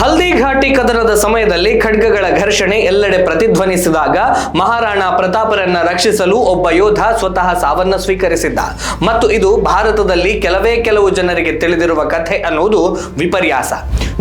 ಹಲ್ದಿಘಾಟಿ ಕದನದ ಸಮಯದಲ್ಲಿ ಖಡ್ಗಗಳ ಘರ್ಷಣೆ ಎಲ್ಲೆಡೆ ಪ್ರತಿಧ್ವನಿಸಿದಾಗ ಮಹಾರಾಣಾ ಪ್ರತಾಪರನ್ನ ರಕ್ಷಿಸಲು ಒಬ್ಬ ಯೋಧ ಸ್ವತಃ ಸಾವನ್ನ ಸ್ವೀಕರಿಸಿದ್ದ. ಮತ್ತು ಇದು ಭಾರತದಲ್ಲಿ ಕೆಲವು ಜನರಿಗೆ ತಿಳಿದಿರುವ ಕಥೆ ಅನ್ನುವುದು ವಿಪರ್ಯಾಸ.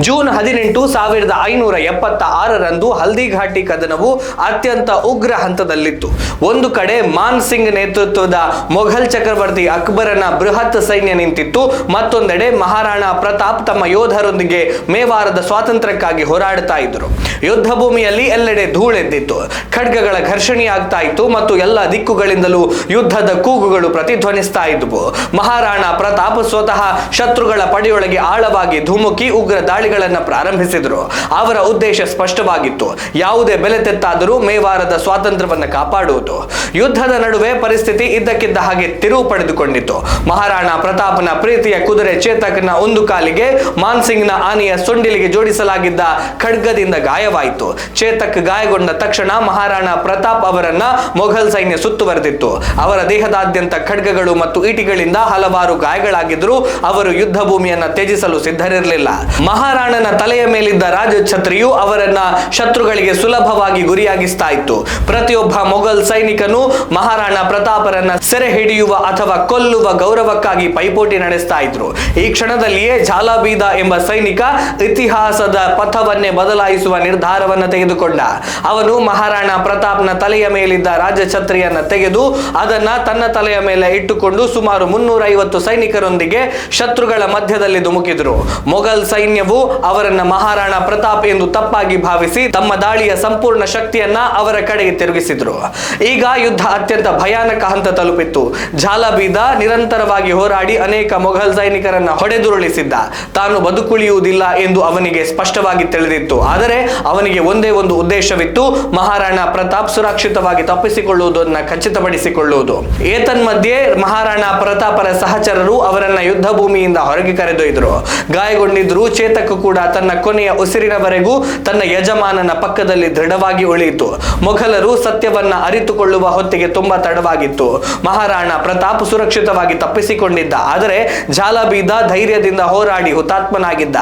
ಜೂನ್ 18, 1576ರಂದು ಹಲ್ದಿಘಾಟಿ ಕದನವು ಅತ್ಯಂತ ಉಗ್ರ ಹಂತದಲ್ಲಿತ್ತು. ಒಂದು ಕಡೆ ಮಾನ್ ಸಿಂಗ್ ನೇತೃತ್ವದ ಮೊಘಲ್ ಚಕ್ರವರ್ತಿ ಅಕ್ಬರನ ಬೃಹತ್ ಸೈನ್ಯ ನಿಂತಿತ್ತು. ಮತ್ತೊಂದೆಡೆ ಮಹಾರಾಣಾ ಪ್ರತಾಪ್ ತಮ್ಮ ಯೋಧರೊಂದಿಗೆ ಮೇವಾರದ ಸ್ವಾತಂತ್ರ್ಯಕ್ಕಾಗಿ ಹೋರಾಡ್ತಾ ಇದ್ರು. ಯುದ್ಧ ಭೂಮಿಯಲ್ಲಿ ಎಲ್ಲೆಡೆ ಧೂಳೆದ್ದಿತ್ತು. ಖಡ್ಗಗಳ ಘರ್ಷಣೆಯಾಗ್ತಾ ಇತ್ತು ಮತ್ತು ಎಲ್ಲ ದಿಕ್ಕುಗಳಿಂದಲೂ ಯುದ್ಧದ ಕೂಗುಗಳು ಪ್ರತಿಧ್ವನಿಸ್ತಾ ಇದ್ವು. ಮಹಾರಾಣಾ ಪ್ರತಾಪ್ ಸ್ವತಃ ಶತ್ರುಗಳ ಪಡೆಯೊಳಗೆ ಆಳವಾಗಿ ಧುಮುಕಿ ಉಗ್ರ ದಾಳಿಗಳನ್ನು ಪ್ರಾರಂಭಿಸಿದರು. ಅವರ ಉದ್ದೇಶ ಸ್ಪಷ್ಟವಾಗಿತ್ತು. ಯಾವುದೇ ಬೆಲೆ ತೆತ್ತಾದರೂ ಮೇವಾರದ ಸ್ವಾತಂತ್ರ್ಯವನ್ನು ಕಾಪಾಡುವುದು. ಯುದ್ಧದ ನಡುವೆ ಪರಿಸ್ಥಿತಿ ಇದ್ದಕ್ಕಿದ್ದ ಹಾಗೆ ತಿರುವು ಪಡೆದುಕೊಂಡಿತ್ತು. ಮಹಾರಾಣಾ ಪ್ರತಾಪನ ಪ್ರೀತಿಯ ಕುದುರೆ ಚೇತಕ್ನ ಒಂದು ಕಾಲಿಗೆ ಮಾನ್ಸಿಂಗ್ನ ಆನೆಯ ಸೊಂಡಿಲಿಗೆ ಜೋಡಿಸಲಾಗಿದ್ದ ಖಡ್ಗದಿಂದ ಗಾಯವಾಯಿತು. ಚೇತಕ್ ಗಾಯಗೊಂಡ ತಕ್ಷಣ ಮಹಾರಾಣಾ ಪ್ರತಾಪ್ ಅವರನ್ನ ಮೊಘಲ್ ಸೈನ್ಯ ಸುತ್ತುವರೆದಿತ್ತು. ಅವರ ದೇಹದಾದ್ಯಂತ ಖಡ್ಗಗಳು ಮತ್ತು ಈಟಿಗಳಿಂದ ಹಲವಾರು ಗಾಯಗಳಾಗಿದ್ದರೂ ಅವರು ಯುದ್ಧ ಭೂಮಿಯನ್ನ ತ್ಯಜಿಸಲು ಸಿದ್ಧರಿರಲಿಲ್ಲ. ಮಹಾರಾಣನ ತಲೆಯ ಮೇಲಿದ್ದ ರಾಜಛತ್ರಿಯು ಅವರನ್ನ ಶತ್ರುಗಳಿಗೆ ಸುಲಭವಾಗಿ ಗುರಿಯಾಗಿಸ್ತಾ ಇತ್ತು. ಪ್ರತಿಯೊಬ್ಬ ಮೊಘಲ್ ಸೈನಿಕನು ಮಹಾರಾಣಾ ಪ್ರತಾಪರನ್ನ ಸೆರೆ ಹಿಡಿಯುವ ಅಥವಾ ಕೊಲ್ಲುವ ಗೌರವಕ್ಕಾಗಿ ಪೈಪೋಟಿ ನಡೆಸ್ತಾ ಇದ್ರು. ಈ ಕ್ಷಣದಲ್ಲಿಯೇ ಝಾಲಾಬೀದಾ ಎಂಬ ಸೈನಿಕ ಇತಿಹಾಸದ ಪಥವನ್ನೇ ಬದಲಾಯಿಸುವ ನಿರ್ಧಾರವನ್ನು ತೆಗೆದುಕೊಂಡ. ಅವನು ಮಹಾರಾಣಾ ಪ್ರತಾಪ್ನ ತಲೆಯ ಮೇಲಿದ್ದ ರಾಜಛತ್ರಿಯನ್ನ ತೆಗೆದು ಅದನ್ನ ತನ್ನ ತಲೆಯ ಮೇಲೆ ಇಟ್ಟುಕೊಂಡು ಸುಮಾರು 350 ಸೈನಿಕರೊಂದಿಗೆ ಶತ್ರುಗಳ ಮಧ್ಯದಲ್ಲಿ ಧುಮುಕಿದ್ರು. ಮೊಘಲ್ ಸೈನ್ಯವು ಅವರನ್ನ ಮಹಾರಾಣಾ ಪ್ರತಾಪ್ ಎಂದು ತಪ್ಪಾಗಿ ಭಾವಿಸಿ ತಮ್ಮ ದಾಳಿಯ ಸಂಪೂರ್ಣ ಶಕ್ತಿಯನ್ನ ಅವರ ಕಡೆಗೆ ತಿರುಗಿಸಿದ್ರು. ಈಗ ಯುದ್ಧ ಅತ್ಯಂತ ಭಯಾನಕ ಹಂತ ತಲುಪಿತ್ತು. ಝಾಲಾಬೀದಾ ನಿರಂತರವಾಗಿ ಹೋರಾಡಿ ಅನೇಕ ಮೊಘಲ್ ಸೈನಿಕರನ್ನ ಹೊಡೆದುರುಳಿಸಿದ್ದ. ತಾನು ಬದುಕುಳಿಯುವುದಿಲ್ಲ ಎಂದು ಅವನಿಗೆ ಸ್ಪಷ್ಟವಾಗಿ ತಿಳಿದಿತ್ತು. ಆದರೆ ಅವನಿಗೆ ಒಂದೇ ಒಂದು ಉದ್ದೇಶವಿತ್ತು: ಮಹಾರಾಣಾ ಪ್ರತಾಪ್ ಸುರಕ್ಷಿತವಾಗಿ ತಪ್ಪಿಸಿಕೊಳ್ಳುವುದನ್ನು ಖಚಿತಪಡಿಸಿಕೊಳ್ಳುವುದು. ಏತನ್ಮಧ್ಯೆ ಮಹಾರಾಣಾ ಪ್ರತಾಪರ ಸಹಚರರು ಅವರನ್ನ ಯುದ್ಧ ಭೂಮಿಯಿಂದ ಹೊರಗೆ ಕರೆದೊಯ್ದರು. ಗಾಯಗೊಂಡಿದ್ರು ಚೇತಕ್ ಕೂಡ ತನ್ನ ಕೊನೆಯ ಉಸಿರಿನವರೆಗೂ ತನ್ನ ಯಜಮಾನನ ಪಕ್ಕದಲ್ಲಿ ದೃಢವಾಗಿ ಉಳಿಯಿತು. ಮೊಘಲರು ಸತ್ಯವನ್ನ ಅರಿತುಕೊಳ್ಳುವ ಹೊತ್ತಿಗೆ ತುಂಬಾ ತಡವಾಗಿತ್ತು. ಮಹಾರಾಣಾ ಪ್ರತಾಪ್ ಸುರಕ್ಷಿತವಾಗಿ ತಪ್ಪಿಸಿಕೊಂಡಿದ್ದ. ಆದರೆ ಝಾಲಾಬೀದಾ ಧೈರ್ಯದಿಂದ ಹೋರಾಡಿ ಹುತಾತ್ಮನಾಗಿದ್ದ.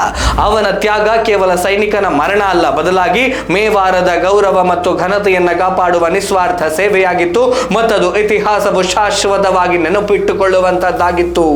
ಅವನ ತ್ಯಾಗ ಕೇವಲ ಸೈನಿಕನ ಮರಣ ಅಲ್ಲ, ಬದಲಾಗಿ ಮೇವಾರದ ಗೌರವ ಮತ್ತು ಘನತೆಯನ್ನ ಕಾಪಾಡುವ ನಿಸ್ವಾರ್ಥ ಸೇವೆಯಾಗಿತ್ತು. ಮತ್ತದು ಇತಿಹಾಸವು ಶಾಶ್ವತವಾಗಿ ನೆನಪಿಟ್ಟುಕೊಳ್ಳುವಂತದ್ದಾಗಿತ್ತು.